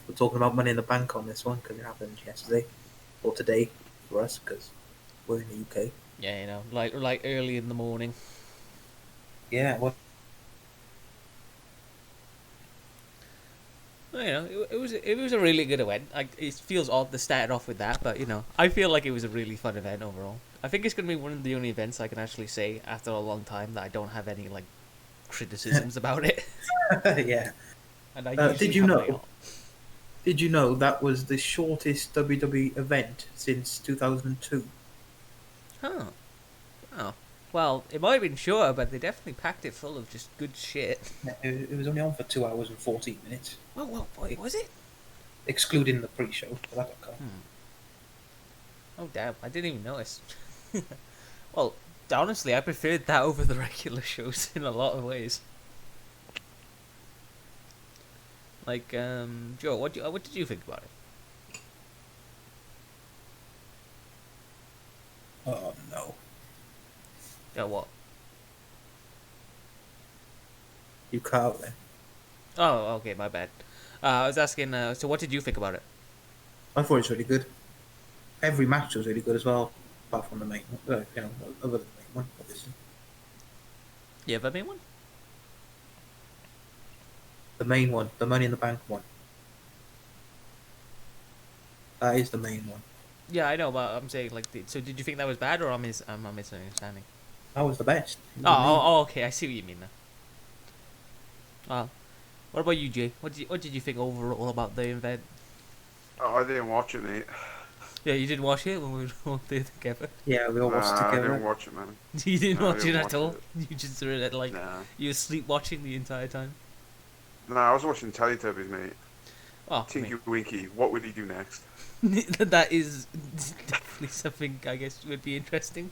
We're talking about Money in the Bank on this one because it happened yesterday or today for us because we're in the UK. Yeah, like early in the morning. Yeah, well, Well, it was a really good event. Like it feels odd to start off with that, but I feel like it was a really fun event overall. I think it's gonna be one of the only events I can actually say after a long time that I don't have any like criticisms about it, yeah. and I Did usually you have a know? lot. Did you know that was the shortest WWE event since 2002? Huh? Oh, well, it might have been shorter, but they definitely packed it full of just good shit. It was only on for 2 hours and 14 minutes, Well, wait, was it? excluding the pre-show. But that don't count. Hmm. Oh damn, I didn't even notice. Well, honestly, I preferred that over the regular shows in a lot of ways. Like, Joe, what did you think about it? Oh no, Yeah, what? you cut out then. Oh, okay, my bad. I was asking. So, what did you think about it? I thought it was really good. Every match was really good as well, apart from the main one. Other than the main one, obviously. You ever made one? The main one, the Money in the Bank one, that is the main one. Yeah, I know, but I'm saying like, so did you think that was bad, or am I misunderstanding? That was the best. It Oh, was amazing. okay, I see what you mean now. What about you, Jay? What did you think overall about the event? Oh, I didn't watch it, mate. Yeah, you didn't watch it when we were all there together. Yeah, we all watched Nah, I didn't together. watch it, man. You didn't Nah, I watch it didn't at watch all. it. You just were at like Nah. you were sleep watching the entire time. Nah, I was watching Teletubbies, mate. Oh, I Tinky mean, Winky, what would he do next? that is definitely something I guess would be interesting.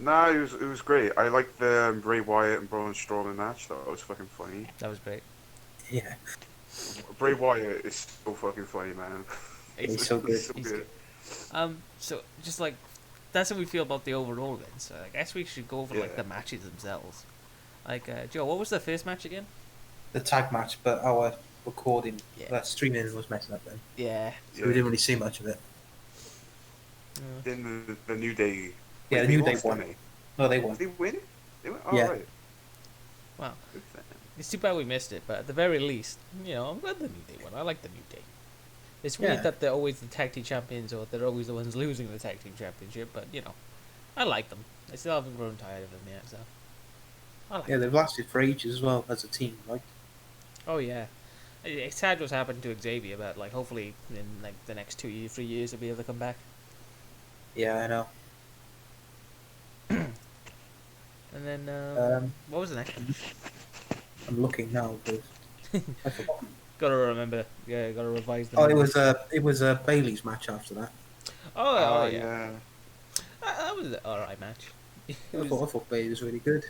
Nah, it was great. I liked the Bray Wyatt and Braun Strowman match. That was fucking funny. That was great. Yeah, Bray Wyatt is so fucking funny, man. He's, he's so good. He's so he's good. good. So just like that's how we feel about the overall then. So I guess we should go over Yeah. like the matches themselves. Like Joe, what was the first match again? The tag match, but our recording, Yeah. streaming was messing up then, Yeah. so we didn't really see much of it. Then the New Day. Yeah, Wait, the they New Day lost, won. didn't No, they they? won. Did they win it? They won? Oh, Yeah. right. Wow. Good for them. It's too bad we missed it, but at the very least, I'm glad the New Day won. I like the New Day. It's weird Yeah. that they're always the tag team champions or they're always the ones losing the tag team championship, but I like them. I still haven't grown tired of them yet, so I like Yeah, them. they've lasted for ages as well as a team, right? Oh yeah. It's sad what's happened to Xavier, but like hopefully in like the next 2 years, 3 years he'll be able to come back. Yeah, I know. And then Um, what was the next one? I'm looking now because I forgot. Gotta remember. Yeah, gotta revise the Oh, memory. it was a Bailey's match after that. Oh, Oh, yeah. yeah. That was an alright match. It I was, thought Bailey was really good.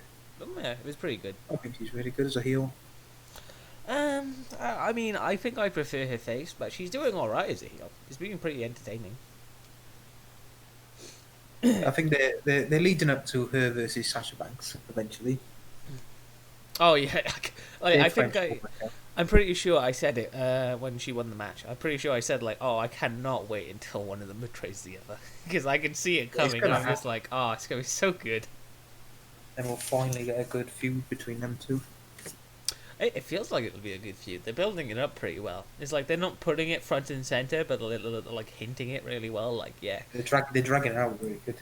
yeah, it was pretty good. I think she's really good as a heel. I mean, I think I prefer her face, but she's doing alright as a heel. It's being pretty entertaining. I think they're leading up to her versus Sasha Banks eventually. Oh yeah, I Big think French I'm pretty sure I said it when she won the match. I'm pretty sure I said like, oh, I cannot wait until one of them betrays the other because I can see it coming. And gonna I'm just like, oh, it's gonna be so good. and we'll finally get a good feud between them two. It feels like it'll be a good feud. They're building it up pretty well. It's like they're not putting it front and center, but they're like hinting it really well. Like, yeah, They're dragging it out really good.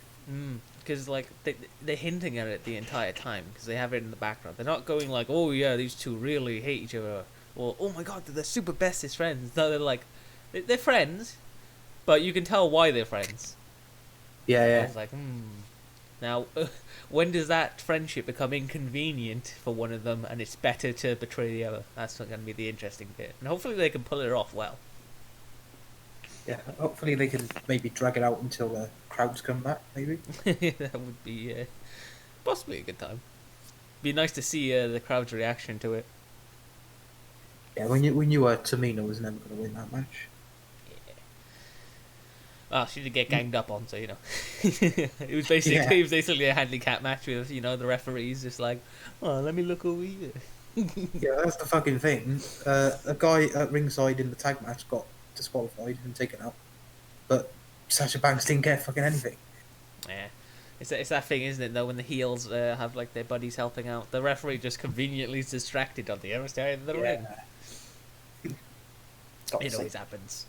because like they're hinting at it the entire time because they have it in the background. They're not going like, oh yeah, these two really hate each other, or oh my god, they're the super bestest friends. No, they're like they're friends, but you can tell why they're friends. Yeah, I yeah. was like, Now, when does that friendship become inconvenient for one of them, and it's better to betray the other? That's going to be the interesting bit, and hopefully they can pull it off well. Yeah, hopefully they can maybe drag it out until the crowds come back, maybe. That would be possibly a good time. Be nice to see the crowd's reaction to it. Yeah, we knew Tamina was never going to win that match. Well, she did get ganged up on, so it was basically a handicap match with the referees just like, oh, let me look over here. Yeah, that's the fucking thing. A guy at ringside in the tag match got disqualified and taken out, but Sasha Banks didn't get fucking anything. Yeah. It's that thing, isn't it, though, when the heels have like their buddies helping out, the referee just conveniently is distracted on the other side of the ring. Got It sick. always happens.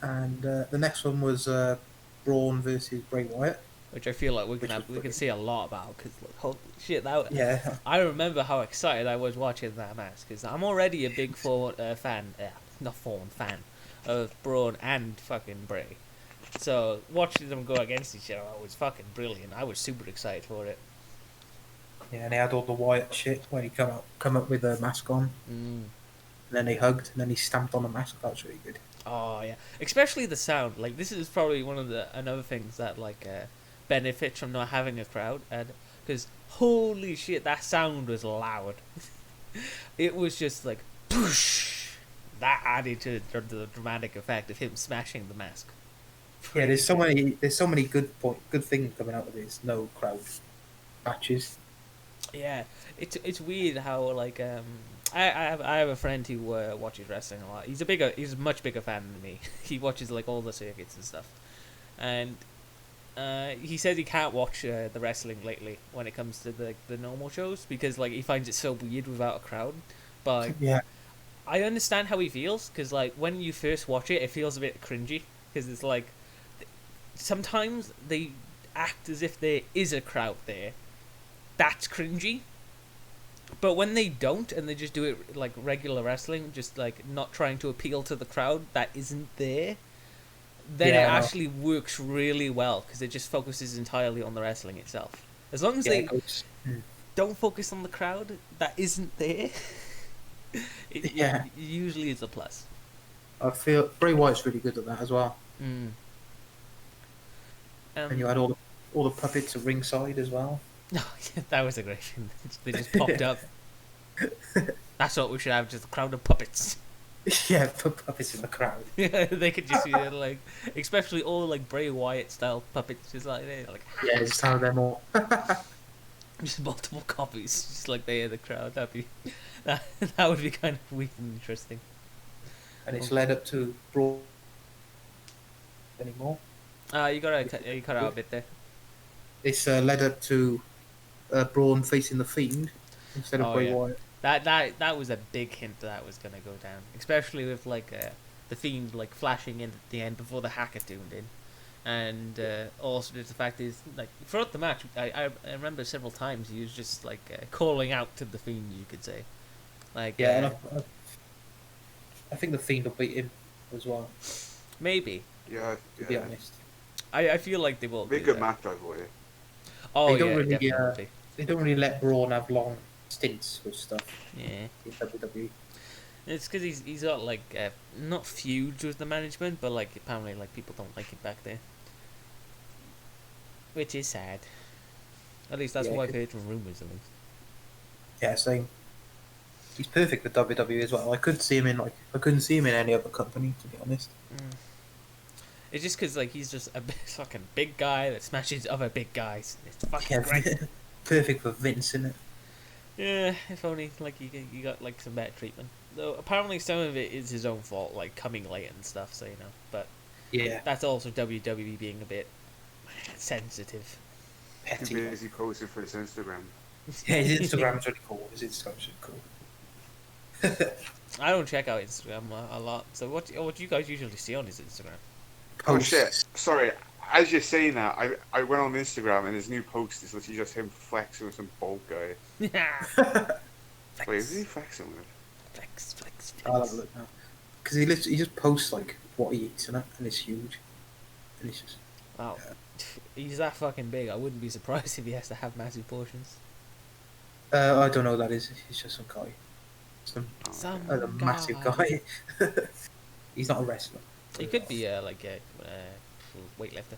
And the next one was Braun versus Bray Wyatt. Which I feel like we Which was can brilliant. see a lot about, because holy shit, that Yeah, I remember how excited I was watching that match, because I'm already a big fan of Braun and fucking Bray. So watching them go against each other was fucking brilliant. I was super excited for it. yeah, and they had all the Wyatt shit when he come up with a mask on, Mm. and then they hugged, and then he stamped on the mask. That was really good. Oh yeah, especially the sound. Like this is probably one of the another things that benefits from not having a crowd, and because holy shit, that sound was loud. It was just like, poosh. That added to the dramatic effect of him smashing the mask. Yeah, there's so many good things coming out of this. No crowd matches. Yeah, it's weird how I have a friend who watches wrestling a lot. He's a much bigger fan than me. He watches like all the circuits and stuff, and he says he can't watch the wrestling lately when it comes to the normal shows because like he finds it so weird without a crowd. But Yeah, I understand how he feels because like when you first watch it, it feels a bit cringy because it's like sometimes they act as if there is a crowd there. That's cringy. But when they don't and they just do it like regular wrestling, just like not trying to appeal to the crowd that isn't there, then Yeah, it I know. actually works really well because it just focuses entirely on the wrestling itself. As long as Yeah, they it goes. don't focus on the crowd that isn't there, Yeah, it usually is a plus. I feel Bray Wyatt's really good at that as well. Mm. And you had all the puppets at ringside as well. Oh, yeah, that was a great thing. They just popped up. That's what we should have, just a crowd of puppets. Yeah, put puppets in the crowd. They could just be like, especially all like Bray Wyatt style puppets, just like they like Yeah, just have them all. just multiple copies, just like they in the crowd. That that would be kind of weird and interesting. And it's led up to Braun anymore. You cut out a bit there. It's led up to Braun facing the Fiend instead of Oh Bray yeah, Wyatt. that was a big hint that was gonna go down, especially with the Fiend like flashing in at the end before the hacker tuned in, and also the fact is like throughout the match, I remember several times he was just like calling out to the Fiend, you could say, like Yeah, and I think the Fiend will beat him as well. maybe. Yeah, To be yeah. honest, I feel like they will Be a do good that. match either way. Oh they don't yeah, really definitely. they don't really let Braun have long stints with stuff Yeah, in WWE. it's because he's got like not feuds with the management, but like apparently like people don't like him back there, which is sad. At least that's Yeah, what I've heard from rumors at least. Yeah, same. He's perfect for WWE as well. I couldn't see him in any other company, to be honest. Mm. It's just because like he's just a fucking big guy that smashes other big guys. It's fucking Yeah, great. perfect for Vince, isn't it? Yeah, if only like you got like some better treatment. Though apparently some of it is his own fault, like coming late and stuff. So you know, but Yeah, that's also WWE being a bit sensitive. Too petty. busy posting for his Instagram. Yeah, his Instagram's really cool. His Instagram's really cool. I don't check out Instagram a lot. So what do you guys usually see on his Instagram? Oh Posts. shit! Sorry. As you're saying that, I went on Instagram and his new post is literally just him flexing with some bald guy. Wait, who's he flexing with? Flex. I'll have a look now. Because he just posts like what he eats and it's huge. And it's just Wow. He's that fucking big. I wouldn't be surprised if he has to have massive portions. I don't know who that is. He's just some guy. Some A massive guy. He's not a wrestler. He could be like a weightlifter.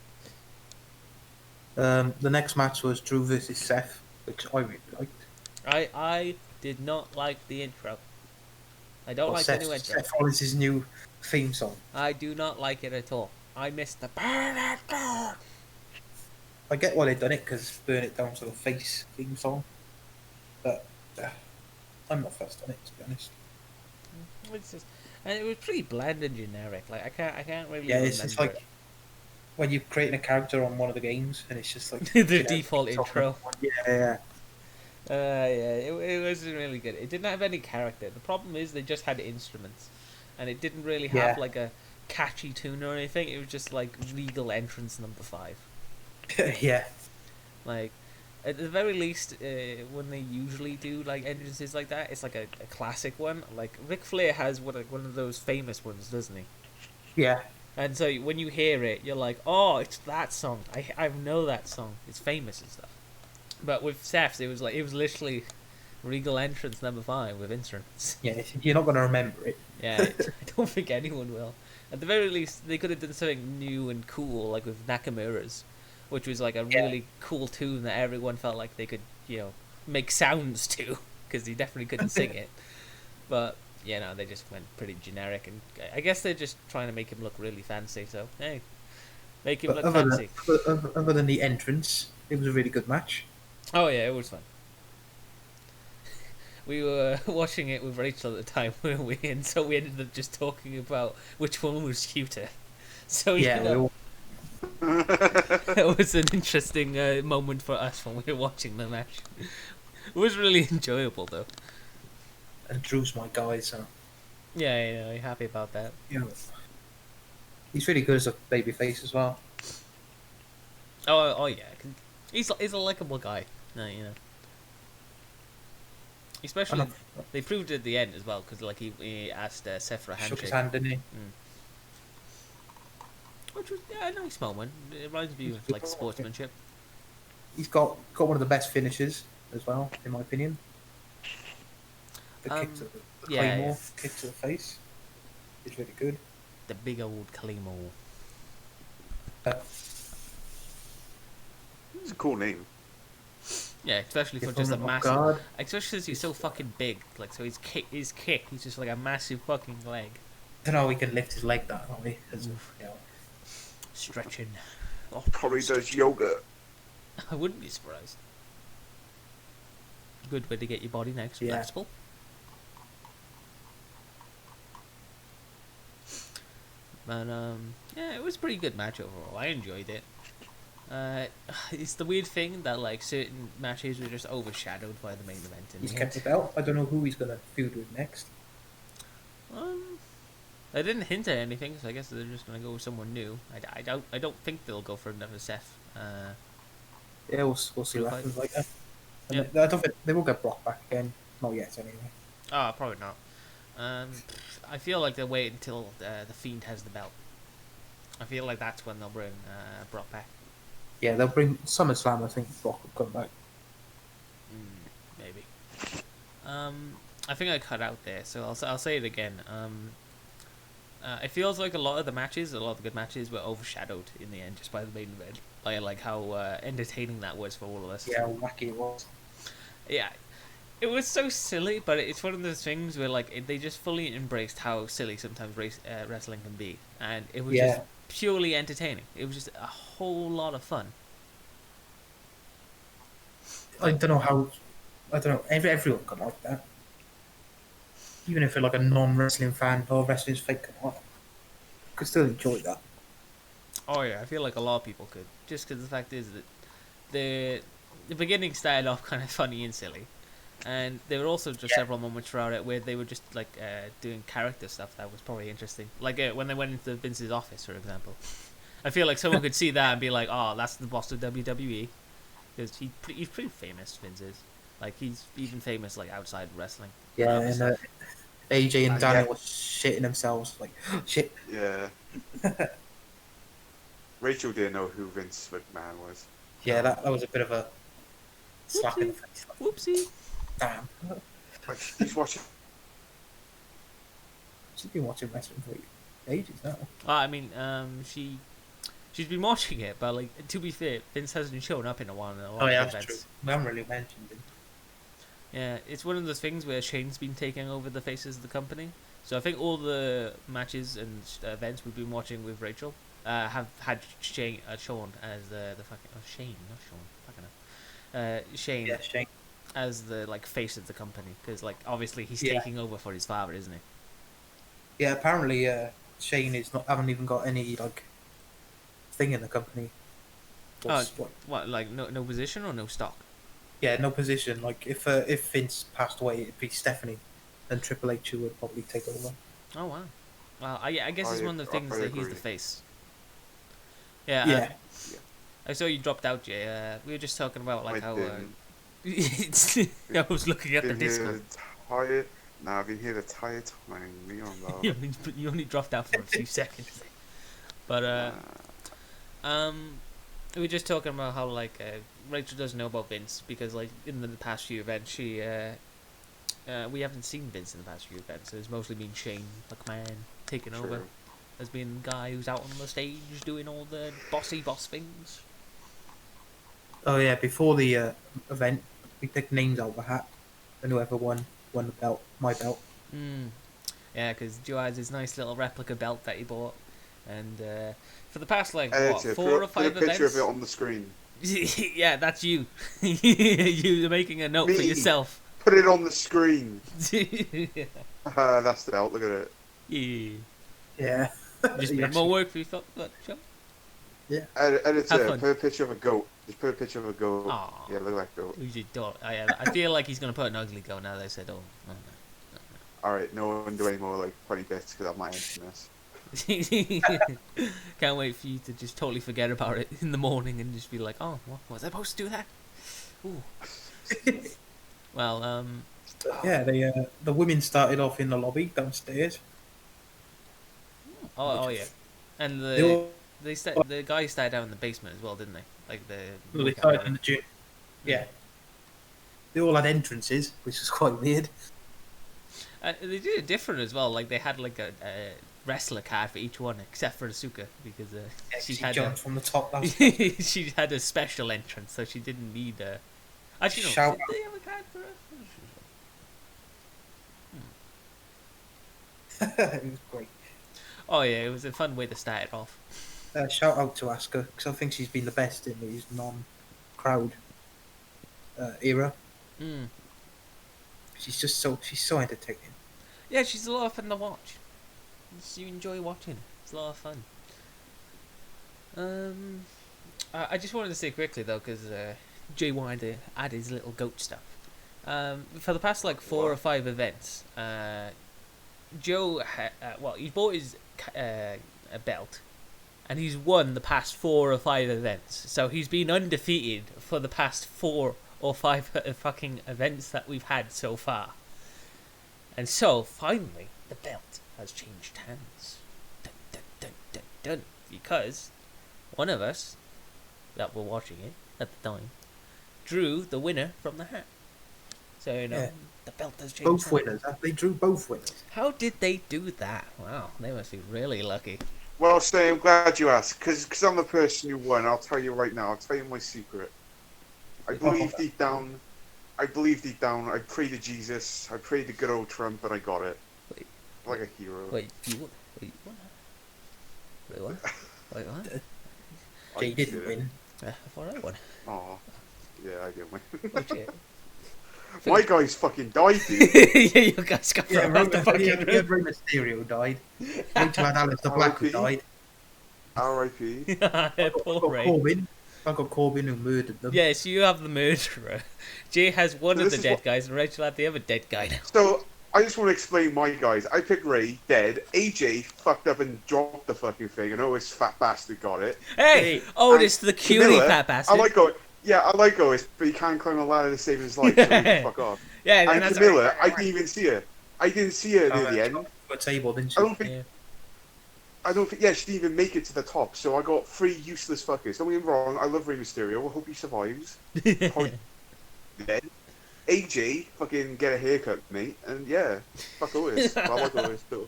The next match was Drew versus Seth, which I really liked. I did not like the intro. I don't like Seth, the new intro. Seth Rollins' his new theme song. I do not like it at all. I missed the burn it down. I get why they've done it because Burn It Down's a face theme song. But I'm not fussed on it, to be honest. It's just, and it was pretty bland and generic. Like I can't really Yeah, it's remember like when you're creating a character on one of the games, and it's just like the generic default talking intro. about one. Yeah, Yeah, it wasn't really good. It didn't have any character. The problem is they just had instruments, and it didn't really have yeah, like a catchy tune or anything. It was just like legal entrance number 5. yeah, yeah. Like at the very least, when they usually do like entrances like that, it's like a classic one. Like Ric Flair has one of those famous ones, doesn't he? Yeah. And so when you hear it, you're like, oh, it's that song. I know that song. It's famous and stuff. But with Seth's, it was literally Regal Entrance number 5 with instruments. Yeah, you're not going to remember it. Yeah, I don't think anyone will. At the very least, they could have done something new and cool, like with Nakamura's, which was like a Yeah. really cool tune that everyone felt like they could, make sounds to, because he definitely couldn't sing it. But they just went pretty generic, and I guess they're just trying to make him look really fancy. So hey, make him But look other fancy. other than the entrance, it was a really good match. Oh yeah, it was fun. We were watching it with Rachel at the time, weren't we? And so we ended up just talking about which one was cuter. So Yeah, we all, it was an interesting moment for us when we were watching the match. It was really enjoyable, though. and Drew's my guy, so Yeah, you're happy about that. you know, he's really good as a babyface as well. Oh yeah, he's a likable guy. No, And especially they proved it at the end as well, because like he asked Seth for a shook his handshake, hand, didn't he? which was a nice moment. It reminds me of like sportsmanship. He's got one of the best finishes as well, in my opinion. The kick to the Yeah, claymore, yeah. kick to the face, is really good. The big old Claymore. Uh, It's a cool name. Yeah, especially for If just a I'm off massive. guard. Especially since he's so fucking big. Like, so his kick, he's just like a massive fucking leg. I don't know how he can lift his leg that high. Stretching. Oh, Probably does yoga. I wouldn't be surprised. Good way to get your body next. Yeah. Flexible. But, yeah, it was a pretty good match overall. I enjoyed it. It's the weird thing that, like, certain matches were just overshadowed by the main event. He's kept the belt. I don't know who he's going to feud with next. They didn't hint at anything, so I guess they're just gonna go with someone new. I don't think they'll go for another Seth. Yeah, we'll see what Fight. happens like that. Yeah. I don't think they will get Brock back again. Not yet, anyway. Probably not. I feel like they'll wait until the Fiend has the belt. I feel like that's when they'll bring Brock back. Yeah, they'll bring SummerSlam. I think Brock will come back. Maybe. I think I cut out there, so I'll say it again. It feels like a lot of the good matches, were overshadowed in the end just by the main event. By like how entertaining that was for all of us. Yeah, how wacky it was. Yeah, it was so silly, but it's one of those things where like they just fully embraced how silly sometimes wrestling can be, and it was just purely entertaining. It was just a whole lot of fun. I don't know how. I don't know. Everyone could like that. Even if you're like a non-wrestling fan or wrestling's fake, could still enjoy that. Oh yeah, I feel like a lot of people could, just because the fact is that the beginning started off kind of funny and silly, and there were also just several moments throughout it where they were just like doing character stuff that was probably interesting, like when they went into Vince's office, for example. I feel like someone could see that and be like, "Oh, that's the boss of WWE," because he's pretty famous. Vince is, like, he's even famous like outside wrestling. Yeah, and AJ and Daniel were shitting themselves like shit. Yeah. Rachel didn't know who Vince McMahon was. Yeah, that was a bit of a slap in the face. Whoopsie. Damn. Like, he's watching. She's been watching wrestling for ages now. I mean, she's been watching it, but like, to be fair, Vince hasn't shown up in a while. In a lot of That's events. true. We haven't really mentioned him. Yeah, it's one of those things where Shane's been taking over the faces of the company. So I think all the matches and events we've been watching with Rachel have had Sean as the fucking Shane, not Sean, fucking hell. Shane Yeah, Shane. as the like face of the company, because like obviously he's Yeah. taking over for his father, isn't he? Yeah, apparently Shane is not haven't even got any like thing in the company. What, like no position or no stock? Yeah, no position. Like if Vince passed away, it'd be Stephanie, then Triple H who would probably take over. Oh wow. Well, I guess it's one of the things I that he's agree. the face. Yeah. Yeah, Yeah, I saw you dropped out, Jay. We were just talking about like I how. didn't. I was looking at the Been here Discord. the entire. Nah, I've been here the entire time. Me on you, that. only, you only dropped out for a few seconds. But we were just talking about how like Rachel doesn't know about Vince because like in the past few events she we haven't seen Vince in the past few events. So it's mostly been Shane McMahon taking over True. as being the guy who's out on the stage doing all the boss things. Oh yeah, before the event, we picked names out of a hat, and whoever won the belt, my belt. Yeah, because Joe has his nice little replica belt that he bought, and for the past like what Editor, 4 or put 5 a picture events. of it on the screen. Yeah, that's you. You're making a note for Me. yourself. Put it on the screen. Yeah. That's the belt. Look at it. Yeah, Just You made more actually- work for you, Joe. Have Editor, fun. put a picture of a goat. Just put a picture of a goat. Aw. Yeah, look like a goat. You don't. I feel like he's gonna put an ugly goat now that I said, oh. Alright, no one do any more like funny bits because I might end this. Can't wait for you to just totally forget about it in the morning and just be like, oh, what was I supposed to do that? Ooh. Well, yeah. The women started off in the lobby downstairs. oh yeah, and They all the guys started down in the basement as well, didn't they? Like the well, they started in the gym. Yeah, they all had entrances, which was quite weird. They did it different as well. Like they had like a wrestler card for each one, except for Asuka because she She had jumped from the top. That was she had a special entrance, so she didn't need a. Actually, no. Shout Did they have a card for her? it was great. Oh yeah, it was a fun way to start it off. Shout out to Asuka because I think she's been the best in these non-crowd era. Mm. She's so entertaining. Yeah, she's a lot of fun to watch. You enjoy watching. It's a lot of fun. I just wanted to say quickly though, because Jay wanted to add his little goat stuff. For the past like 4 or 5 events, Joe, he bought his a belt, and he's won the past 4 or 5 events. So he's been undefeated for the past 4 or 5 fucking events that we've had so far. And so finally, the belt has changed hands. Dun, dun, dun, dun, dun. Because one of us that were watching it at the time drew the winner from the hat. So Yeah. the belt has changed. Both hands. winners. They drew both winners. How did they do that? Wow, they must be really lucky. Well, Stay, I'm glad you asked because I'm the person who won. I'll tell you right now. I'll tell you my secret. I believe deep down. I prayed to Jesus. I prayed to good old Trump, and I got it. Wait. Like a hero. Wait, what? Wait, what? Wait, what? I Jay didn't did. win. I thought I won. Aw. Yeah, I did win. Oh, shit. My guy's fucking died, dude. Yeah, you guys got Yeah, thrown out the fucking room. Rey Mysterio died. Rachel had Alistair Black who R.I.P.. died. R.I.P. Poor Ray. Corbin. I got Corbin who murdered them. Yes, you have the murderer. Jay has one So of this the is dead what- guys, and Rachel had the other dead guy now. So, I just want to explain my guys. I picked Ray, dead. AJ fucked up and dropped the fucking thing, and this fat bastard got it. Hey! Hey, Otis, the cutie Camilla, fat bastard. I like Otis, but he can't climb a ladder to save his life, so he can fuck off. Yeah, And that's Camilla, I didn't even see her. I didn't see her near the end. Got a table, didn't I she? don't think. Yeah. Yeah, she didn't even make it to the top. So I got 3 useless fuckers. Don't get me wrong. I love Rey Mysterio. I hope he survives. Probably dead. AJ, fucking get a haircut, mate. And yeah, fuck Otis. I like Otis too.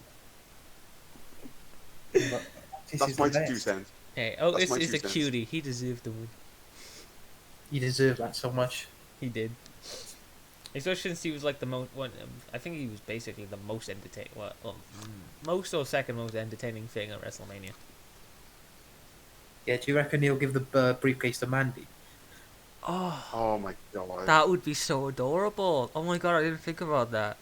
But this That's is my the best. 2 cents. Hey, Otis my is 2 a cents. cutie. He deserved the win. You deserve that so much. He did. Especially since he was like the most one. I think he was basically the most entertaining. Most or second most entertaining thing at WrestleMania. Yeah, do you reckon he'll give the briefcase to Mandy? Oh, Oh my god. that would be so adorable. Oh my god, I didn't think about that.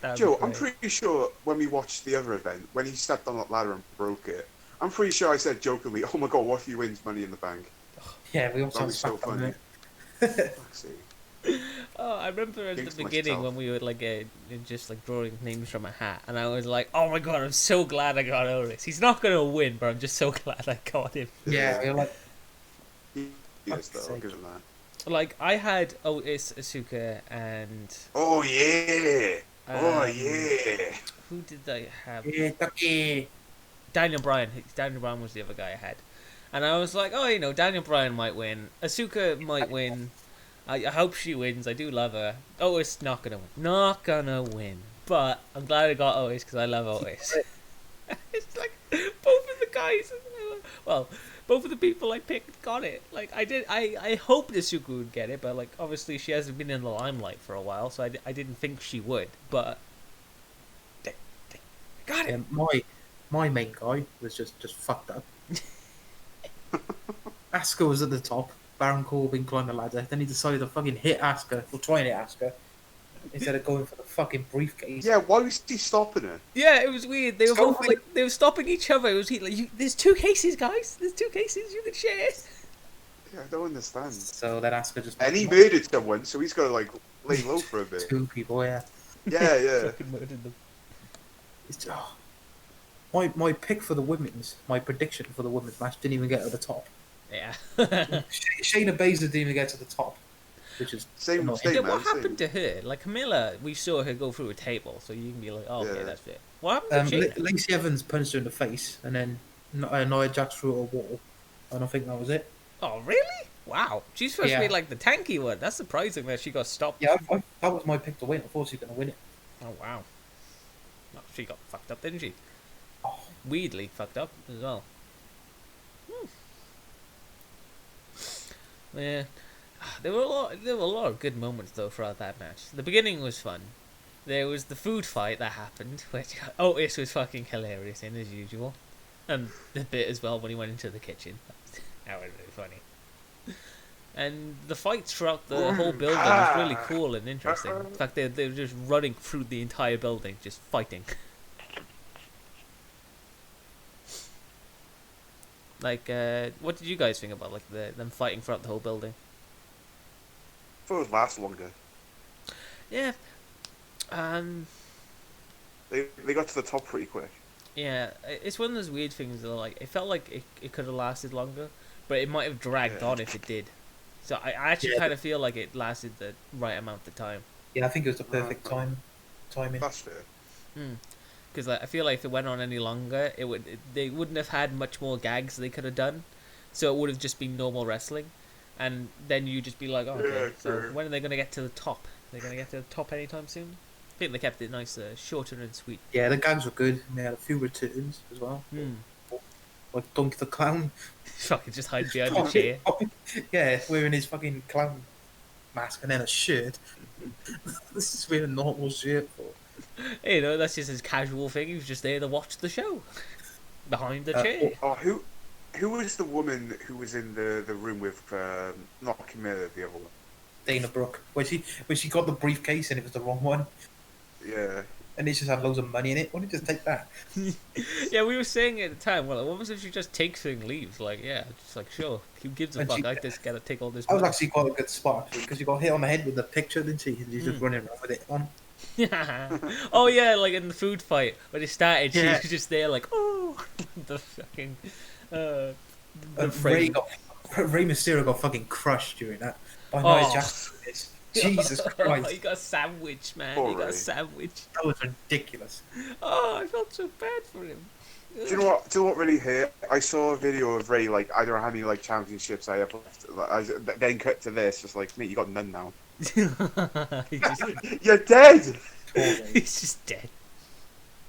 That would be Joe, I'm great. pretty sure when we watched the other event, when he stepped on that ladder and broke it, I'm pretty sure I said jokingly, "Oh my god, what if he wins Money in the Bank?" Yeah, we also That'd had be so SmackDown, funny. mate. Fuck's sake. Oh, I remember at the Jinx beginning myself. when we were like just like drawing names from a hat, and I was like, "Oh my god, I'm so glad I got Otis. He's not gonna win, but I'm just so glad I got him." Yeah, we were like, Yes, fuck's though, I'll sake. give him that. Like I had Otis, Asuka, and Oh yeah! Oh um, yeah! who did I have? Yeah, Ducky. Daniel Bryan. Daniel Bryan was the other guy I had, and I was like, "Oh, Daniel Bryan might win. Asuka might win. I hope she wins. I do love her. Otis not gonna win. Not gonna win. But I'm glad I got Otis because I love Otis." It's like both of the guys. Well, both of the people I picked got it. Like I did. I hoped Asuka would get it, but like obviously she hasn't been in the limelight for a while, so I didn't think she would. But they got it. My main guy was just fucked up. Asuka was at the top. Baron Corbin climbed the ladder. Then he decided to fucking hit Asuka, or try and hit Asuka, instead of going for the fucking briefcase. Yeah, why was he stopping her? Yeah, it was weird. They were So both like they were stopping each other. It was like, there's two cases, guys. There's two cases you can share. Yeah, I don't understand. So then Asuka just And he murdered someone, so he's got to like lay low for a bit. two people. Yeah, Yeah, yeah. Fucking murdered them. it's, my pick for the women's, my prediction for the women's match didn't even get to the top. Yeah. Shayna Baszler didn't even get to the top, which is Same, annoying. same Yeah, man. what Same. happened to her? Like Camilla, we saw her go through a table, so you can be like, oh, okay, Yeah. that's it. What happened to Shayna? Lacey Evans punched her in the face, and then Nia Jax threw a wall, and I think that was it. Oh, really? Wow. She's supposed to be Yeah. like the tanky one. That's surprising that she got stopped. Yeah, that was my pick to win. I thought she was going to win it. Oh, wow. Well, she got fucked up, didn't she? Oh, Weirdly fucked up as well. Yeah. There were a lot of good moments though throughout that match. The beginning was fun. There was the food fight that happened, which Otis was fucking hilarious in as usual, and the bit as well when he went into the kitchen. That was really funny. And the fights throughout the whole building was really cool and interesting. In fact, they were just running through the entire building, just fighting. Like, what did you guys think about like them fighting throughout the whole building? I thought it would last longer. Yeah. Um. They got to the top pretty quick. Yeah, it's one of those weird things that like it felt like it could have lasted longer, but it might have dragged Yeah. on if it did. So I actually Yeah. kind of feel like it lasted the right amount of time. yeah, I think it was the perfect timing. That's fair. Because like, I feel like if it went on any longer, they wouldn't have had much more gags they could have done. So it would have just been normal wrestling, and then you just be like, oh, okay. Yeah, So true. when are they gonna get to the top? They're gonna get to the top anytime soon. I think they kept it nice, shorter and sweet. Yeah, the gags were good. And they had a few returns as well, like Donkey the Clown. Fucking just hide behind the chair. Yeah, wearing his fucking clown mask and then a shirt. This is wearing a normal shirt for. That's just his casual thing. He was just there to watch the show. Behind the chair. Oh, who was the woman who was in the room with not Camilla, the other one? Dana Brooke, when she got the briefcase and it was the wrong one, Yeah. and it just had loads of money in it. Why don't you just take that? Yeah, we were saying at the time, well, what was if she just takes it and leaves? Like, yeah, just like, sure, who gives a And fuck? she- I just gotta take all this That was money. actually quite a good spot because you got hit on the head with the picture, didn't she? And she's just running around with it on. Oh yeah, like in the food fight when it started, she Yeah. was just there like, oh, the fucking, the Ray frame. Rey Mysterio got fucking crushed during that by Oh. Nia Jax. Jesus Christ, He got sandwiched, man. Poor He got Ray. sandwiched. that was ridiculous. Oh, I felt so bad for him. Do you know what really hurt? I saw a video of Ray, like, I don't know how many, like, championships I have left. Like, then cut to this, just like, mate, you got none now. He just, You're dead! Poor Ray. he's just dead.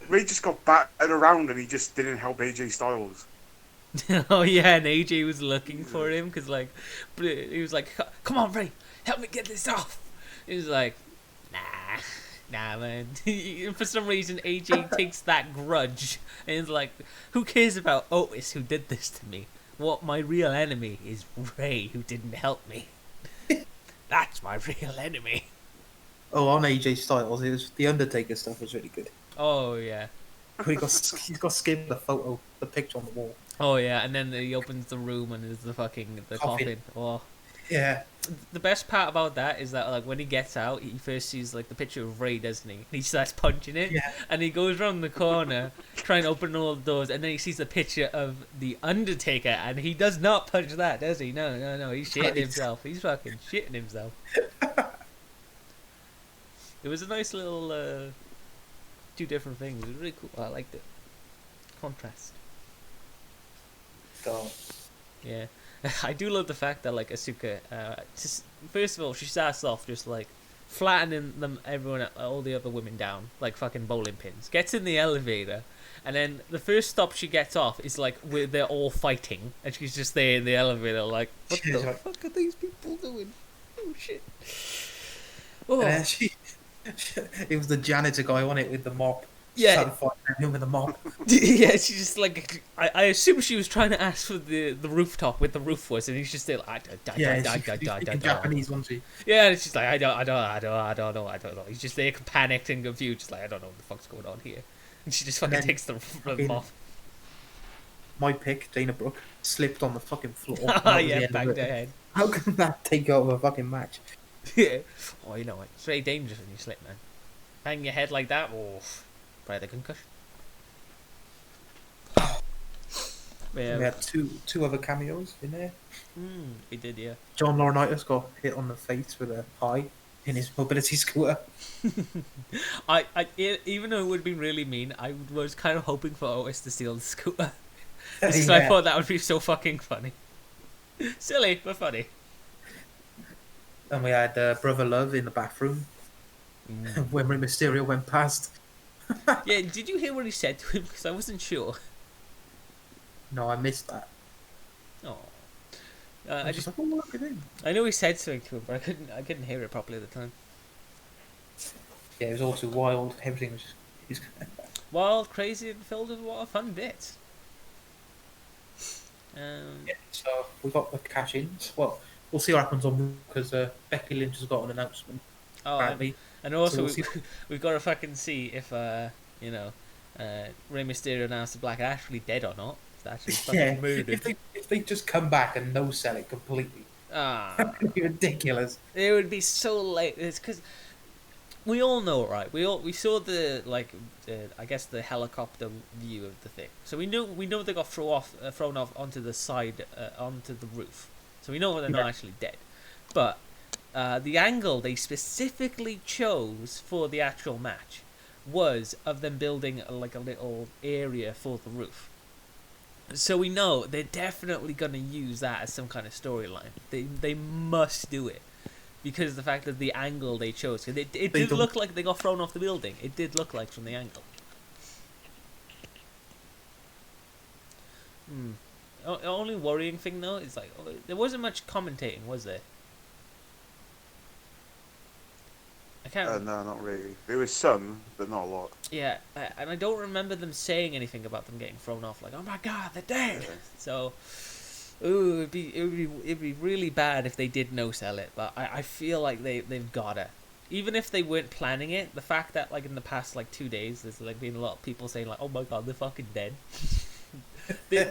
Ray just got battered around and he just didn't help AJ Styles. Oh yeah, and AJ was looking for him because like, he was like, "Come on, Ray, help me get this off." He was like, "Nah, man." For some reason, AJ takes that grudge and is like, "Who cares about Otis who did this to me? What my real enemy is Ray, who didn't help me. That's my real enemy. Oh, on AJ Styles, it was the Undertaker stuff was really good. Oh yeah. Where he's got skipped the photo, the picture on the wall. Oh yeah, and then he opens the room and there's the coffin. Oh. Yeah. The best part about that is that like when he gets out, he first sees like the picture of Ray, doesn't he? And he starts punching it, Yeah. and he goes around the corner trying to open all the doors, and then he sees the picture of the Undertaker, and he does not punch that, does he? No, he's shitting himself. He's fucking shitting himself. It was a nice little two different things. It was really cool. I liked it. Contrast. So, Yeah. I do love the fact that like Asuka, just first of all, she starts off just like flattening all the other women down like fucking bowling pins. Gets in the elevator, and then the first stop she gets off is like where they're all fighting, and she's just there in the elevator like, what the fuck are these people doing? Oh shit! Oh. and then it was the janitor guy on it with the mop. Yeah. Started fighting him with the mop. Yeah, she just like I assume she was trying to ask for the rooftop where the roof was, and he's just still She's Japanese, wasn't she? Yeah, and she's like I don't know. He's just there panicked and confused, just like I don't know what the fuck's going on here, and she just fucking takes the roof off. My pick, Dana Brooke, slipped on the fucking floor. Yeah, banged her head. How can that take out of a fucking match? Yeah. Oh, you know what? It's very dangerous when you slip, man. Bang your head like that, probably the concussion. We had two other cameos in there. We did, yeah. John Laurinaitis got hit on the face with a pie in his mobility scooter. Even though it would be really mean, I was kind of hoping for Otis to steal the scooter. Yeah. So I thought that would be so fucking funny. Silly, but funny. And we had Brother Love in the bathroom when Rey Mysterio went past. Yeah, did you hear what he said to him? Because I wasn't sure. No, I missed that. Oh. I just like, oh, look at him. I know he said something to him, but I couldn't hear it properly at the time. Yeah, it was all too wild. Everything was just... Wild, crazy, and filled with what a fun bit. Yeah, so we got the cash-ins. Well, we'll see what happens on because Becky Lynch has got an announcement. Oh, apparently. and also So we've got to fucking see if Rey Mysterio and Aleister Black are actually dead or not. It's actually fucking murdered. If they just come back and no sell it completely, that'd be ridiculous. It would be so late. It's because we all know, right? We saw the I guess the helicopter view of the thing. So we know they got thrown off onto the side onto the roof. So we know they're not actually dead, but the angle they specifically chose for the actual match was of them building like a little area for the roof. So we know they're definitely going to use that as some kind of storyline. They must do it because of the fact that the angle they chose. Cause it did look like they got thrown off the building. It did look like from the angle. Only worrying thing though is like there wasn't much commentating, was there? I can't. No, not really. There was some, but not a lot. Yeah, and I don't remember them saying anything about them getting thrown off. Like, oh my god, they're dead. Yeah. So, it'd be really bad if they did no sell it. But I feel like they've gotta. Even if they weren't planning it, the fact that like in the past like 2 days, there's like been a lot of people saying like, oh my god, they're fucking dead. They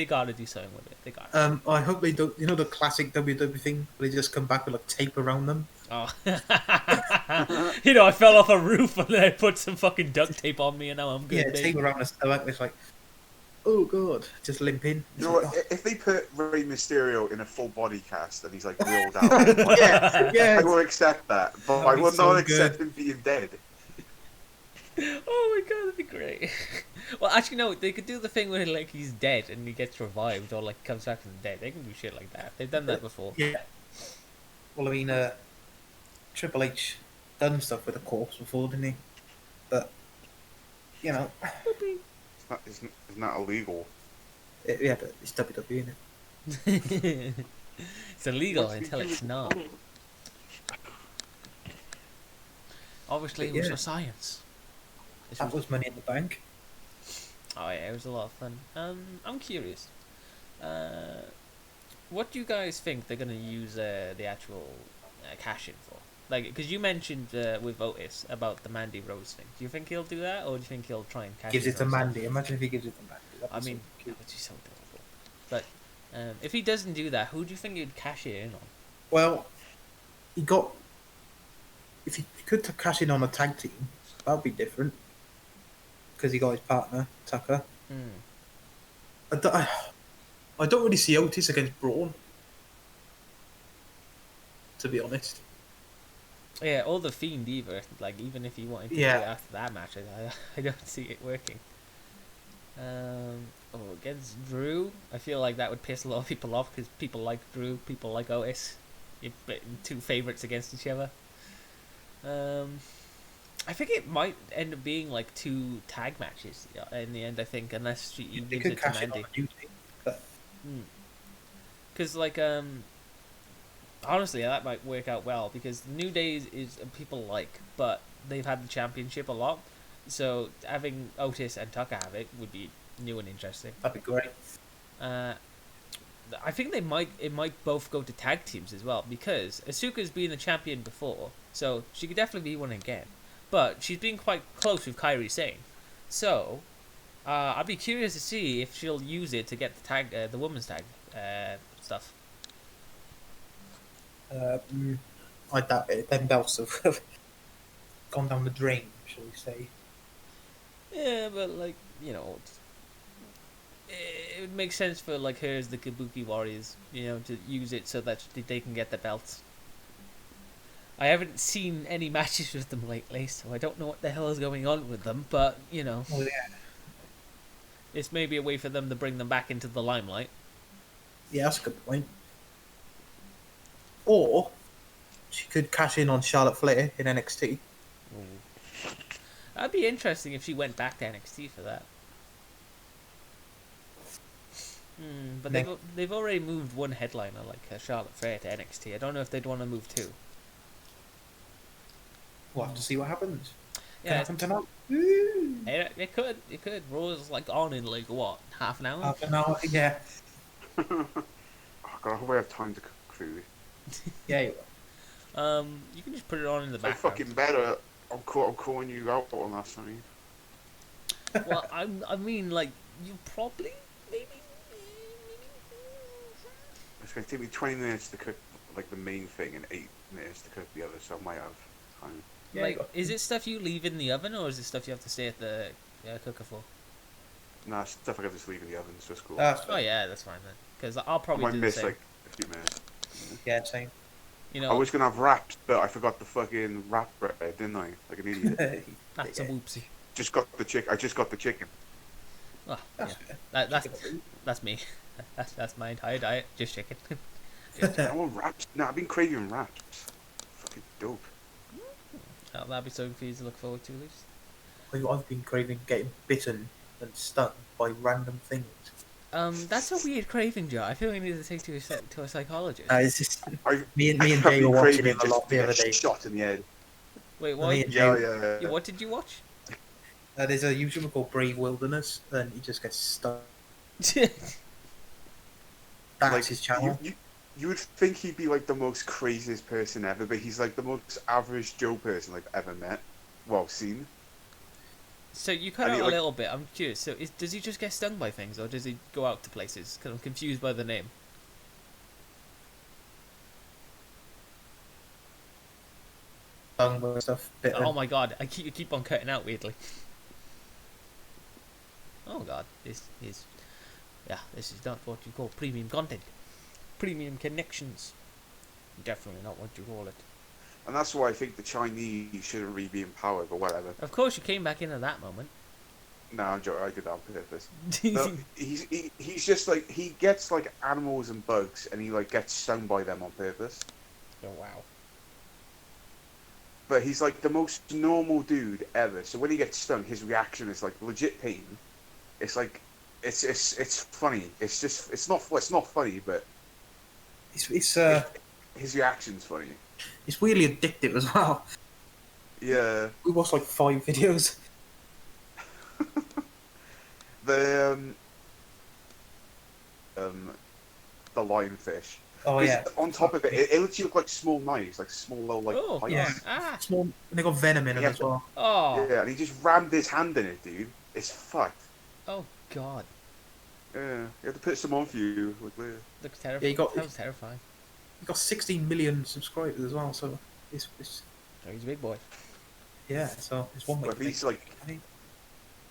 gotta do something with it. They got. I hope they don't. You know the classic WWE thing where they just come back with like tape around them. Oh. I fell off a roof and then I put some fucking duct tape on me and now I'm good. Yeah, tape around us. It's like, oh god, just limping. You know what? If they put Rey Mysterio in a full body cast and he's like rolled out, yeah, I will accept that, but I will not accept him being dead. Oh my god, that'd be great. Well, actually, no, they could do the thing where like he's dead and he gets revived or like comes back from the dead. They can do shit like that. They've done that before. Yeah. Well, I mean, Triple H done stuff with a corpse before, didn't he? But you know, Isn't that illegal? Yeah, but it's WWE, isn't it? It's illegal until it's not. Obviously, it was for science. That was Money in the Bank. Oh yeah, it was a lot of fun. I'm curious. What do you guys think they're gonna use the actual cash in for? Like, because you mentioned with Otis about the Mandy Rose thing. Do you think he'll do that, or do you think he'll try and cash Gives in it to on stuff? Mandy. Imagine if he gives it to Mandy. That'd I be so mean, cute. that would be so adorable. But if he doesn't do that, who do you think he'd cash it in on? Well, he got. If he could cash in on a tag team, that'd be different. Because he got his partner, Tucker. Hmm. I don't really see Otis against Braun, to be honest. Yeah, or the Fiend either. Like, even if he wanted to do it Yeah. after that match, I don't see it working. Against Drew, I feel like that would piss a lot of people off because people like Drew, people like Otis. You're putting two favorites against each other. I think it might end up being like two tag matches in the end. I think unless he They gives could it to cash in on Mandy, a new thing. But because honestly, that might work out well because New Days is people like, but they've had the championship a lot, so having Otis and Tucker have it would be new and interesting. that'd be great. I think it might both go to tag teams as well because Asuka's been the champion before, so she could definitely be one again. But she's been quite close with Kairi Sane, so I'd be curious to see if she'll use it to get the women's tag stuff. I doubt it. Them belts have gone down the drain, shall we say. Yeah, but like it would make sense for like her as the Kabuki Warriors, to use it so that they can get the belts. I haven't seen any matches with them lately, so I don't know what the hell is going on with them. But Oh yeah, it's maybe a way for them to bring them back into the limelight. yeah, that's a good point. Or she could cash in on Charlotte Flair in NXT. That'd be interesting if she went back to NXT for that. But they've already moved one headliner like Charlotte Flair to NXT. I don't know if they'd want to move two. We'll have to see what happens. Can Yeah, happen tonight. Woo! it could. Raw's like on in like what, half an hour? Half an hour, yeah. Oh god, I hope I have time to cook food. Yeah, you will. You can just put it on in the If I background. fucking better, I'm calling you out on that, Sonny. Well, I mean, like you probably maybe. It's going to take me 20 minutes to cook like the main thing and 8 minutes to cook the other, so I might have time. Yeah, Like, you will. is it stuff you leave in the oven, or is it stuff you have to stay at the cooker for? Nah, stuff I can just leave in the oven, so it's cool. That's Oh yeah, that's fine then. Because I'll I probably might do the miss same. like a few minutes. yeah, same. I was going to have wraps, but I forgot the fucking wrap bread, didn't I? Like an idiot. That's a whoopsie. I just got the chicken. Oh, That's yeah. fair. That's me. That's my entire diet. Just chicken. I want wraps. No, I've been craving wraps. Fucking dope. Oh, that'd be something for you to look forward to, at least. I've been craving getting bitten and stung by random things. That's a weird craving, Joe. I feel we need to take to a psychologist. It's just I, me and I've Jay been were watching craving him a lot just to the other get day. shot in the head. Wait, what? Me and Yeah, Jay, yeah. Yeah, what did you watch? There's a YouTuber called Brave Wilderness, and he just gets stung. That's Like, his channel. You would think he'd be like the most craziest person ever, but he's like the most average Joe person I've ever met. Well, seen. So you cut And out he, a like- little bit. I'm curious. So does he just get stung by things, or does he go out to places? Because I'm confused by the name. Stung by stuff. Bitten. Oh my god! You keep on cutting out weirdly. Oh god, this is not what you call premium content. Premium connections. Definitely not what you call it. And that's why I think the Chinese shouldn't really be in power, but whatever. Of course, you came back in at that moment. No, I'm joking. I did that on purpose. No, he's just like, he gets like animals and bugs, and he like gets stung by them on purpose. Oh wow. But he's like the most normal dude ever. So when he gets stung, his reaction is like legit pain. It's like, it's funny. It's not funny, but It's his reaction's funny. it's weirdly addictive as well. Yeah. We watched like 5 videos. The lionfish. Oh yeah. On top of it, it literally look like small knives, like small little like Oh. pikes. Yeah. Ah. Small. And they got venom in them Yeah. as well. Oh. Yeah, and he just rammed his hand in it, dude. It's fucked. Oh God. Yeah, you have to put some on for you. Looks terrifying. Yeah, you got- Sounds terrifying. He got 16 million subscribers as well. So it's Oh, he's a big boy. yeah. So it's one way. Well, to if he's make like money.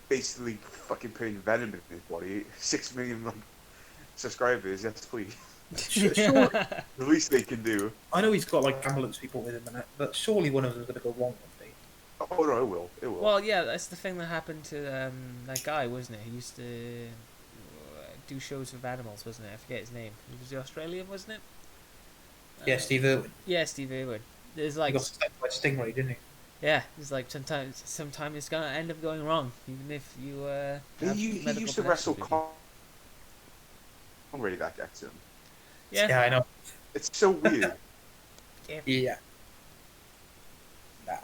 basically fucking putting venom in his body, 6 million like, subscribers, yes please. Sure. The least they can do. I know he's got like ambulance people with him and that, but surely one of them's gonna go wrong one day. Oh no, it will. It will. Well, yeah, that's the thing that happened to that guy, wasn't it? He used to do shows with animals, wasn't it? I forget his name. He was the Australian, wasn't it? Yeah, Steve Irwin. Yeah, Steve Irwin. There's He like, got stung by a stingray, didn't he? yeah, it's like sometimes it's gonna end up going wrong, even if you have he medical used to protection wrestle with you. Conrad that gets him. Yeah. I know. It's so weird. Yeah. Nah.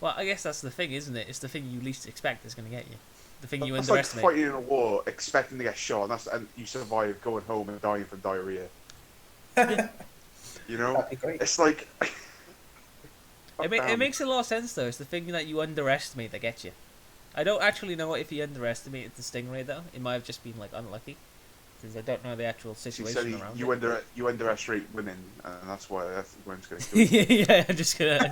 Well, I guess that's the thing, isn't it? It's the thing you least expect that's gonna get you. The thing you That's like underestimate. fighting in a war, expecting to get shot, and you survive going home and dying from diarrhea. You know, That'd be great. it's like. It makes a lot of sense though. It's the thing that you underestimate that gets you. I don't actually know if he underestimated the stingray though. It might have just been like unlucky, because I don't know the actual He situation said around you underestimate women, and that's why women's going to do it. it. Yeah, I'm just gonna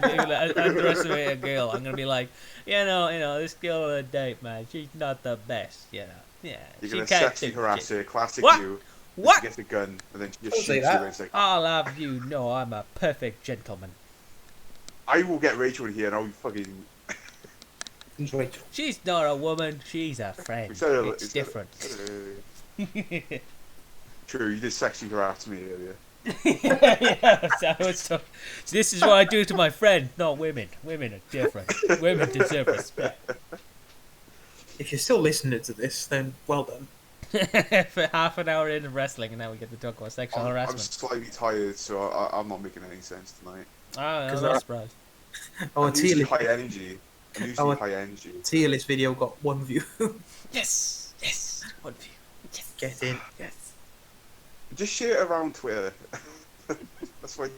underestimate a girl. I'm gonna be like, you know, this girl on a date, man, she's not the best, you know. Yeah, You're she going to can't sexy take harass shit. her, classic What? you. What? She gets a gun, and then she just Don't say shoots you, that. and it's like, I'll have you know I'm a perfect gentleman. I will get Rachel in here, and I'll fucking. Who's Rachel? She's not a woman, she's a friend. We said it- It's we said different. it- True, you did sexy harass me earlier. Yeah, so this is what I do to my friend, not women. Women are different. Women deserve respect. If you're still listening to this, then well done. For half an hour into wrestling, and now we get to talk about sexual I'm harassment. slightly tired, so I'm not making any sense tonight. Oh, Because no, I- that's surprised. Our I'm tier usually list, high energy. I'm usually Our- high energy. tier list video got 1 view. Yes, yes, one view. Yes, Get in. yes. Just share it around Twitter. That's why.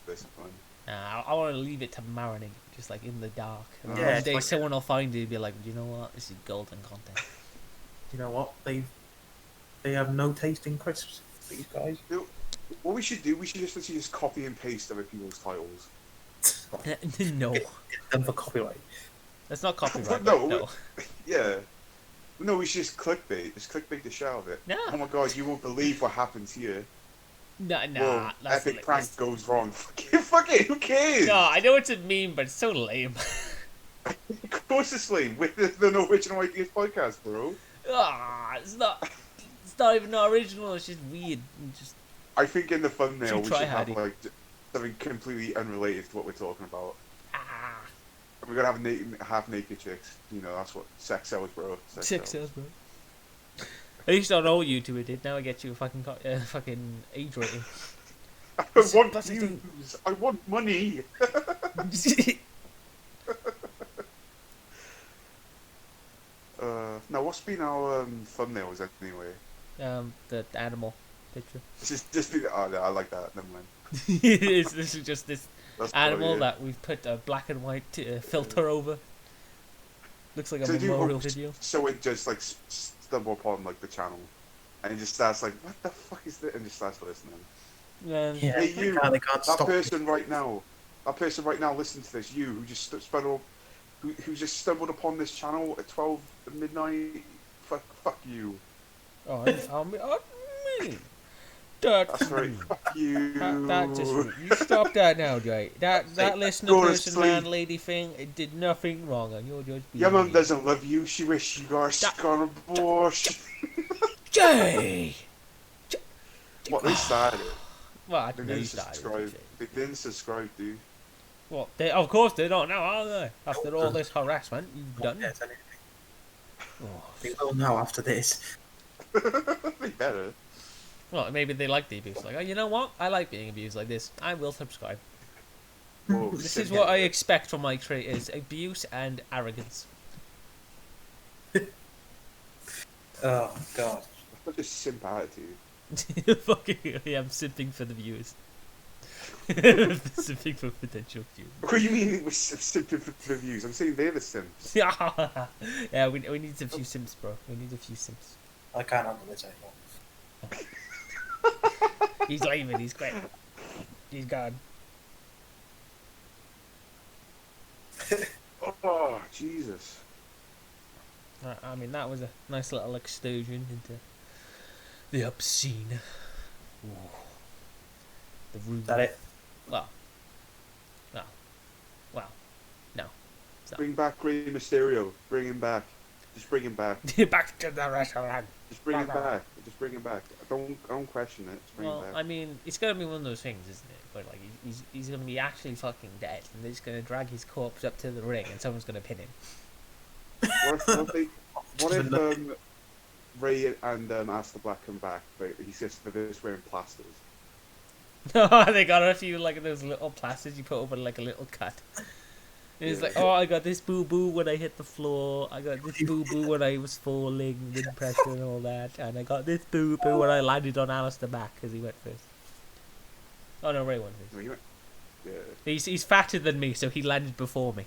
This one. I want to leave it to marinate, just like in the dark. And Yeah, one it's day like- someone will find it and be like, you know what? This is golden content. You know what? They have no taste in crisps. These guys. What we should do, we should just literally just copy and paste other people's titles. No, Done for copyright. that's not copyright. No. No. Yeah. No, we should just clickbait. Just clickbait the shit out of it. No. Oh my god, you won't believe what happens here. Nah, Whoa, that's epic prank goes wrong. Fuck it, who cares? No, I know it's a meme, but it's so lame. Of course it's lame. With the No Original Ideas podcast, bro. It's not even not original. It's just weird. Just I think in the thumbnail Too we should have try-hardy. like something completely unrelated to what we're talking about. ah, We're gonna have half-naked chicks. You know, that's what sex sells, bro. sex sales, bro. At least on all YouTuber did. Now I get you a fucking fucking age rating. I It's want bloody views. I want money. Now what's been our thumbnails anyway? The animal picture. It's just been, oh no, I like that. Never mind. This is just this That's animal probably it. that we've put a black and white filter over. Looks like a So I do memorial hope video. So it just like stumble upon like the channel, and it just starts like, what the fuck is this? And just starts listening. Yeah, Hey, you, they can't That stop. person right now, listening to this, you who just who just stumbled upon this channel at 12 midnight. Fuck you. Oh, me. That's right. Fuck you. That just you stop that now, Jay. That listener Go to person, man, sleep. lady thing, it did nothing wrong, and you're just being Your mum mean. doesn't love you. She wish you got an abortion. Jay. What they started. Well, I They don't know you didn't started. subscribe. They didn't subscribe, dude. Well, of course they don't now, are they? After all this harassment you've done. Yes, anything. Oh. They will now after this. They better. Well, maybe they like the abuse. Like, oh, you know what? I like being abused like this. I will subscribe. Whoa, This is what I expect from my creators: abuse and arrogance. Oh god. Such a simp attitude. Fucking, yeah, I'm simping for the viewers. Simping for potential viewers. What do you mean we're simping for the views? I'm saying they're the Sims. Yeah, we need a few Sims, bro. We need a few Sims. I can't handle this anymore. He's leaving. He's quit. He's gone. Oh, Jesus. I mean, that was a nice little excursion into the obscene. Ooh. The room. Is that it? Well, no. So. Bring back Rey Mysterio. Bring him back. Just bring him back. Back to the restaurant. Just bring him back. Just bring him back. I don't question it. Just bring him Well, back. I mean, it's gonna be one of those things, isn't it? Where like he's gonna be actually fucking dead, and they're just gonna drag his corpse up to the ring, and someone's gonna pin him. What if Ray and Aleister Black come back, but he's just wearing plasters? They got a few like those little plasters you put over like a little cut. And it's like, oh, I got this boo boo when I hit the floor. I got this boo boo when I was falling, wind pressure and all that. And I got this boo boo when I landed on Aleister Black because he went first. Oh no, Ray went first. Yeah. He's fatter than me, so he landed before me.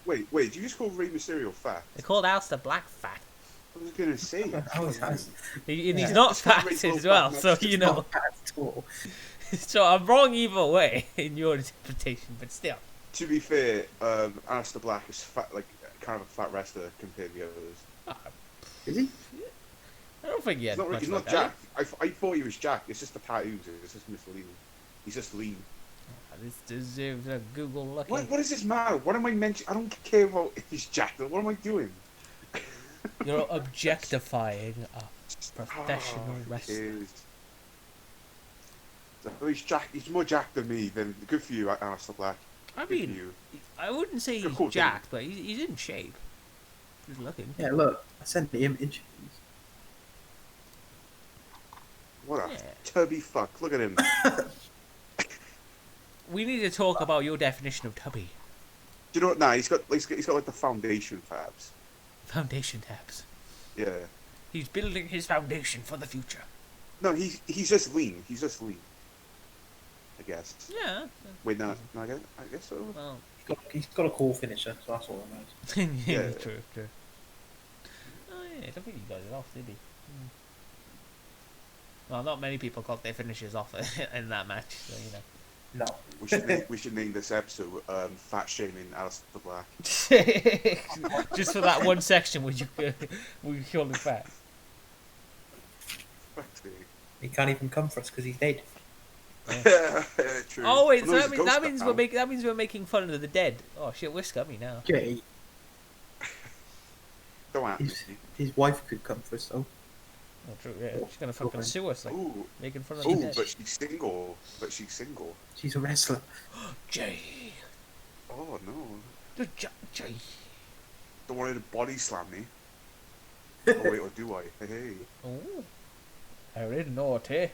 Wait, did you just call Rey Mysterio fat? They called Aleister Black fat. I was gonna say. He's not fat as well, so you know. So I'm wrong either way in your interpretation, but still. To be fair, Aleister Black is fat, like kind of a fat wrestler compared to the others. Is he? I don't think he had much He's like not that. jacked. I thought he was jacked. It's just the tattoos. It's just misleading. He's just lean. This deserves a Google look. What is this matter? What am I mentioning? I don't care about if he's jacked. What am I doing? You're objectifying a professional wrestler. He's jacked. He's more jacked than me. Then good for you, Aleister Black. I Good for mean, you. I wouldn't say he's Cool, jacked, but he's in shape. He's looking. Yeah, look. I sent the image. What a Yeah. tubby fuck. Look at him. We need to talk about your definition of tubby. Do you know what? Nah, he's got like the foundation fabs. Foundation tabs. Yeah. He's building his foundation for the future. No, he's just lean. He's just lean. I guess. Yeah. Wait, no, I guess so. Well, He's got a cool finisher, so that's all that matters. yeah, Yeah. true. Oh yeah, I don't think he got it off, did he? Well, not many people got their finishes off in that match, so you know. No. We should name this episode "Fat Shaming Aleister Black." Just for that one section, would you call him fat? He can't even come for us because he's dead. True. Oh wait, Well, so no, he's a that ghost means now. we're making fun of the dead. Oh shit, we're scummy now. Yeah, Don't at me. his wife could come for us though. Oh, true, yeah. She's gonna fucking sue us, like Ooh, making fun of the ooh, dead. but she's single. She's a wrestler. Jay. Oh no! The Jay. Don't want her to body slam me. Oh wait, or do I? Hey. Oh. Very naughty.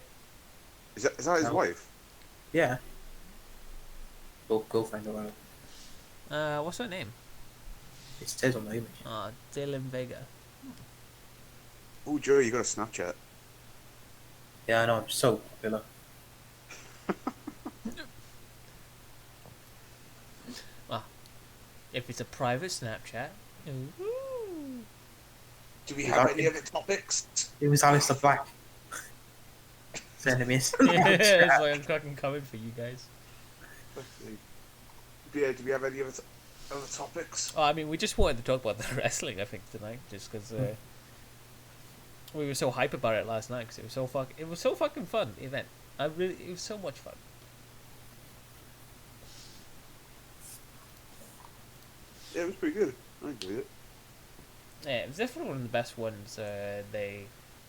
Is that his No. wife? Yeah. Girlfriend or whatever. What's her name? It says on the image. Dylan Vega. Oh, Joe, you got a Snapchat. Yeah, I know. I'm so popular. Well, if it's a private Snapchat. Ooh. Do we have any other topics? It was Aleister Black. Sending me a It's Snapchat. like I'm fucking coming for you guys. Yeah, do we have any other topics? Oh, I mean, we just wanted to talk about the wrestling, I think, tonight, just because we were so hype about it last night. Because it was so fucking fun. The event, it was so much fun. Yeah, it was pretty good. I enjoyed it. Yeah, it was definitely one of the best ones they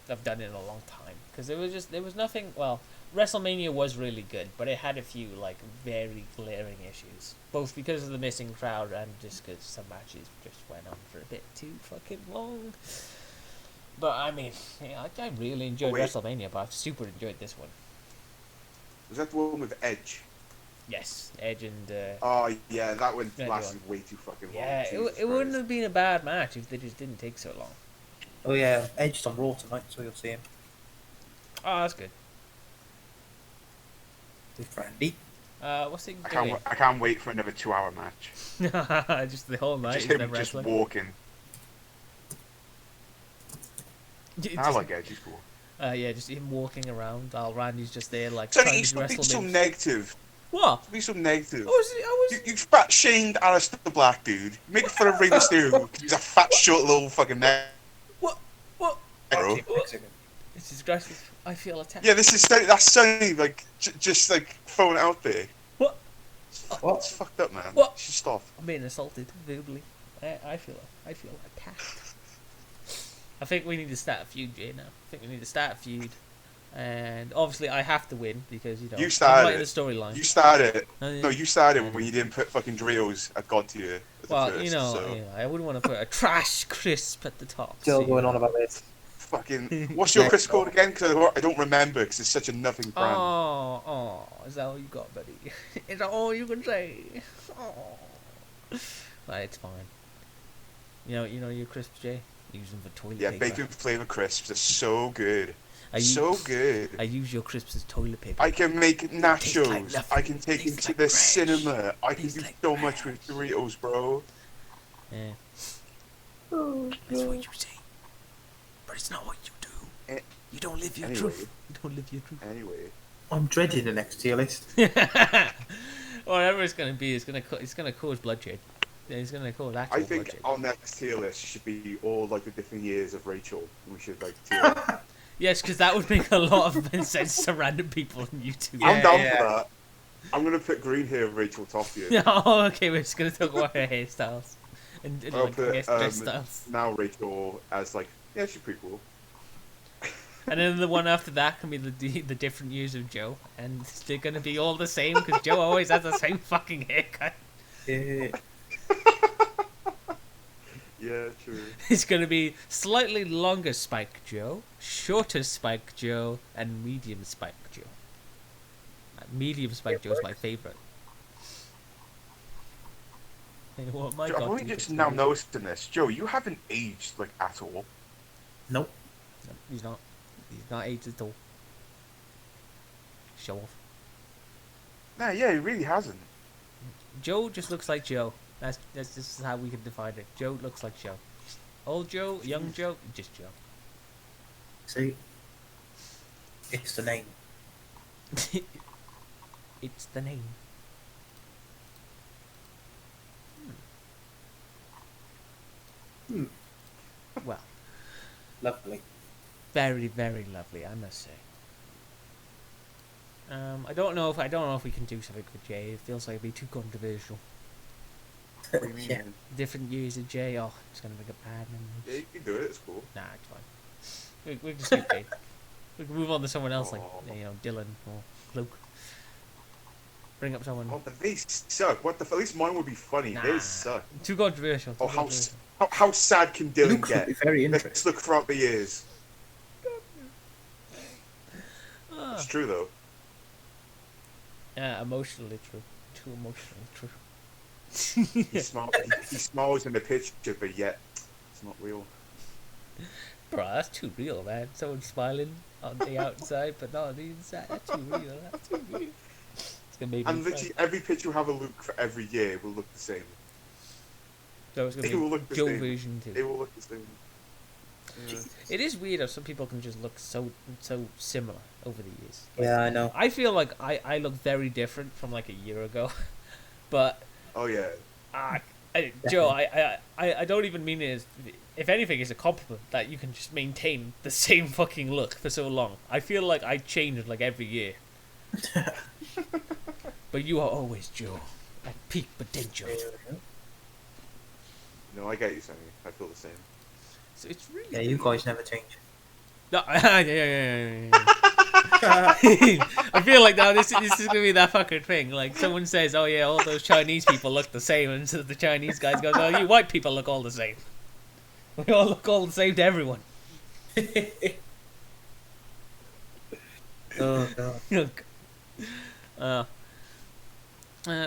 have done in a long time. Because there was nothing. Well, WrestleMania was really good, but it had a few like very glaring issues, both because of the missing crowd and just because some matches just went on for a bit too fucking long. But I mean, yeah, I really enjoyed WrestleMania, but I've super enjoyed this one. Was that the one with Edge? Yes, Edge and. Oh yeah, that one Yeah, lasted way too fucking long. Yeah, Jesus it wouldn't Christ. have been a bad match if they just didn't take so long. Oh yeah, Edge's on Raw tonight, so you'll see him Oh, that's good. with Randy. What's he doing? I can't wait for another 2 hour match. Just the whole night. Just He's him never just wrestling. walking. I Just, like Edge, he's cool. yeah, just him walking around while Randy's just there, like Sonny, trying you to stop being wrestle so moves. negative. What? Stop being so negative. I was. You fat shamed Alistair Black, dude. Make fun of Rey Mysterio. He's a fat, short little fucking neck. What? What? Bro. This is aggressive. I feel attacked. Yeah, that's Sonny, like, just like throwing it out there. What? It's fucked up, man. What? You should stop. I'm being assaulted verbally. I feel attacked. I think we need to start a feud, Jay. Now I think we need to start a feud, and obviously I have to win because You I'm started right in it. the storyline. You started. Yeah. No, you started when you didn't put fucking Doritos at God tier. Well, first, you know, so. I wouldn't want to put a trash crisp at the top. Still so, going on about this. Fucking. What's your Chris code again? Because I don't remember because it's such a nothing brand. Oh, is that all you got, buddy? Is that all you can say? Oh, right, it's fine. You know your crisps, Jay. Use them for toilet Yeah, paper. bacon flavor crisps are so good. I So good. I use your crisps as toilet paper. I can make nachos. like nothing. I can take them Tastes to like the trash. cinema. I can Tastes do like so much with Doritos, bro. Yeah. Oh, That's what you say. But it's not what you do. Eh, You don't live your anyway. truth. You don't live your truth. Anyway, I'm dreading the next tier list. Whatever it's gonna be, it's gonna cause bloodshed. It's gonna cause actual I think bloodshed. our next tier list should be all like the different years of Rachel. We should like tier. Yes, because that would make a lot of sense to random people on YouTube. I'm down yeah. for that. I'm gonna put green hair Rachel top tier. Oh, okay, we're just gonna talk about her hairstyles and I'll like, I put guess dress styles. now Rachel as like she's pretty cool. And then the one after that can be the different years of Joe, and they're gonna be all the same because Joe always has the same fucking haircut. Yeah. Yeah, true. It's gonna be slightly longer Spike Joe, shorter Spike Joe, and medium Spike Joe. Medium Spike Joe is my favorite. What my Joe, I'm God, only just now noticing this. Joe, you haven't aged like at all. Nope. No, he's not. He's not aged at all. Show off. Nah, yeah, he really hasn't. Joe just looks like Joe. That's just how we can define it. Joe looks like Joe. Old Joe, young Joe, just Joe. See? It's the name. It's the name. Hmm. Well, Lovely. very, very lovely, I must say. I don't know if we can do something with Jay. It feels like it'd be too controversial. What do you mean? Yeah. Different years of Jay. Oh, it's gonna make a bad memory. Yeah, you can do it. It's cool. Nah, it's fine. We can just keep Jay. We can move on to someone else, like Oh. Dylan or Luke. Bring up someone. Oh, but they suck. What the? At least mine would be funny. Nah. They suck. Too controversial. Oh, too how controversial. how sad can Dylan Luke would get? be very Let's interesting. look throughout the years. Ah. It's true though. Yeah, emotionally true. Too emotionally true. He smiles in the picture, but yet it's not real. Bro, that's too real, man. Someone smiling on the outside, but not on the inside. That's too real. That's too real. It's gonna make me And literally every picture will have a look for every year will look the same. So it's gonna They will be look the Joe same. version They too. will look the same. Yeah. It is weird how some people can just look so similar over the years. Yeah, I know. I feel like I look very different from like a year ago, but Oh yeah. Joe, I don't even mean it as, if anything, it's a compliment that you can just maintain the same fucking look for so long. I feel like I change like every year. But you are always Joe, at peak potential. No, I get you, Sammy. I feel the same. So it's really Yeah, you guys never change. No, yeah. I feel like now this is gonna be that fucking thing. Like someone says, "Oh yeah, all those Chinese people look the same," and so the Chinese guys goes, "Oh, you white people look all the same. We all look all the same to everyone." Oh god.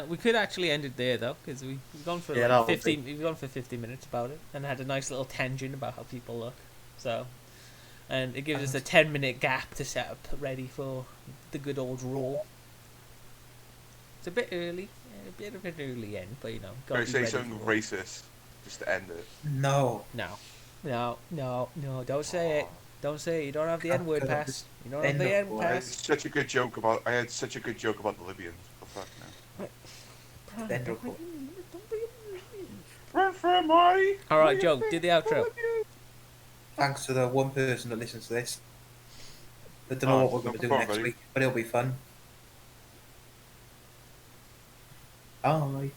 We could actually end it there though, because we've gone for Yeah, like that would 15. We've gone for 50 minutes about it, and had a nice little tangent about how people look. So, and it gives us a 10-minute gap to set up ready for the good old Raw. It's a bit early, a bit of an early end, but Can gotta I be say ready something for it. racist just to end it? No. No, don't say it. Don't say it. You don't have the N word pass. You don't have End the of N war. I had pass. such a good joke about. I had such a good joke about the Libyans. What the fuck now? Brian, End don't of be war. mean. Don't be mean. Run for money. Alright, Joe, do the outro. Thanks to the one person that listens to this. I don't know Oh, what we're going no, to do go on, next buddy. week, but it'll be fun. Bye.